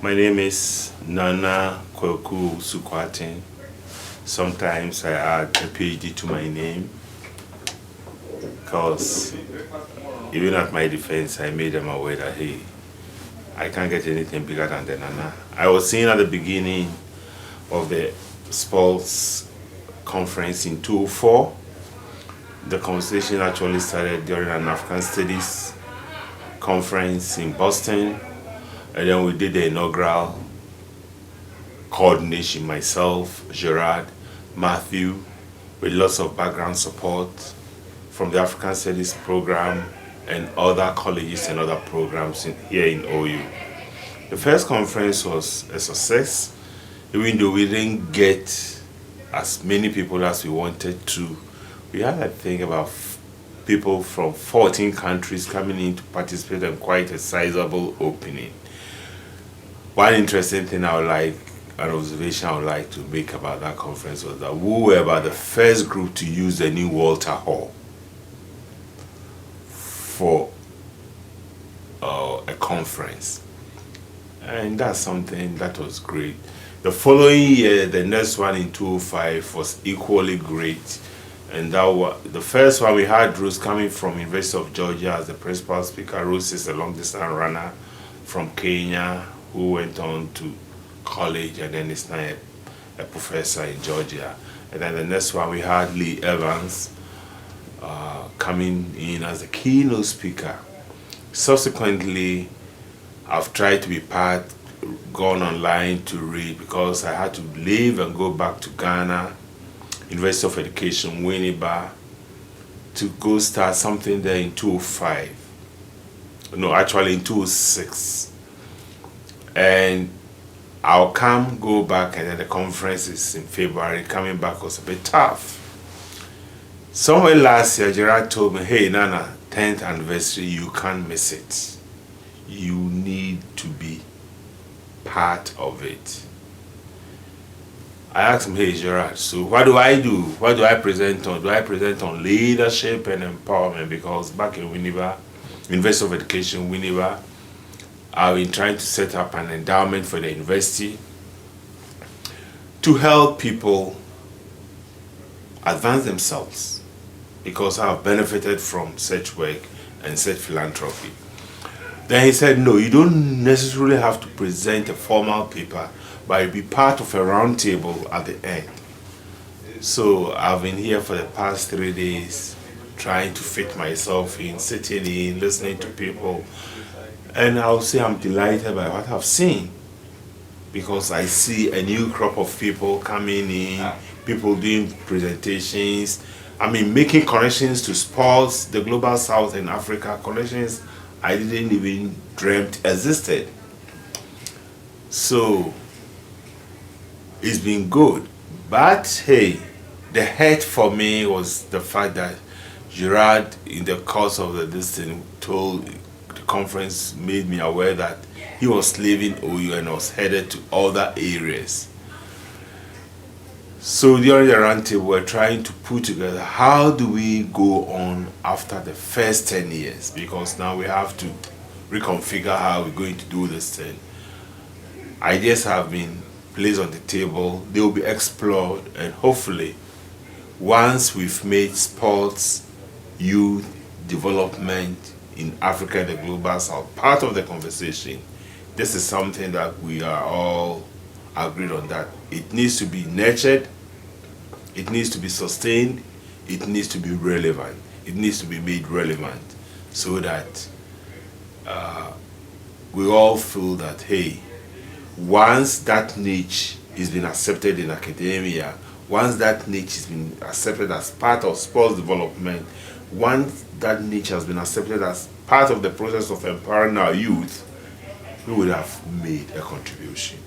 My name is Nana Owusu-Kwarteng. Sometimes I add a PhD to my name because even at my defense, I made them aware that, hey, I can't get anything bigger than the Nana. I was saying at the beginning of the sports conference in 2004, the conversation actually started during an African Studies conference in Boston, and then we did the inaugural coordination, myself, Gerard, Matthew, with lots of background support from the African Studies program and other colleges and other programs here in OU. The first conference was a success, even though we didn't get as many people as we wanted to. We had, I think, about people from 14 countries coming in to participate in quite a sizable opening. One interesting thing an observation I would like to make about that conference was that we were about the first group to use the new Walter Hall for a conference. And that's something that was great. The following year, the next one in 2005 was equally great. And that was the first one. We had Rose coming from University of Georgia as the principal speaker. Rose is a long distance runner from Kenya who went on to college and then is now a professor in Georgia. And then the next one we had Lee Evans coming in as a keynote speaker. Subsequently, I've tried to be gone online to read because I had to leave and go back to Ghana, University of Education, Winneba, to go start something there in 2005. No, actually in 2006. And I'll go back, and then the conference is in February. Coming back was a bit tough. Somewhere last year, Gerard told me, hey, Nana, 10th anniversary, you can't miss it. You need to be part of it. I asked him, hey, Gerard, so what do I do? What do I present on? Do I present on leadership and empowerment? Because back in Winneba, University of Education, Winneba, I've been trying to set up an endowment for the university to help people advance themselves, because I've benefited from such work and such philanthropy. Then he said, no, you don't necessarily have to present a formal paper, but you'll be part of a round table at the end. So I've been here for the past 3 days trying to fit myself in, sitting in, listening to people. And I'll say I'm delighted by what I've seen, because I see a new crop of people coming in, people doing presentations. I mean, making connections to sports, the global south and Africa, connections I didn't even dreamt existed. So it's been good. But hey, the hurt for me was the fact that Gerard, in the course of this thing, told the conference, made me aware that he was leaving OU and was headed to other areas. So during the roundtable, we're trying to put together how do we go on after the first 10 years, because now we have to reconfigure how we're going to do this thing. Ideas have been placed on the table, they will be explored, and hopefully once we've made sports, youth development in Africa and the global south part of the conversation, this is something that we are all agreed on, that it needs to be nurtured, it needs to be sustained, it needs to be relevant, it needs to be made relevant, so that we all feel that, hey, once that niche is been accepted in academia, once that niche has been accepted as part of sports development, once that niche has been accepted as part of the process of empowering our youth, we would have made a contribution.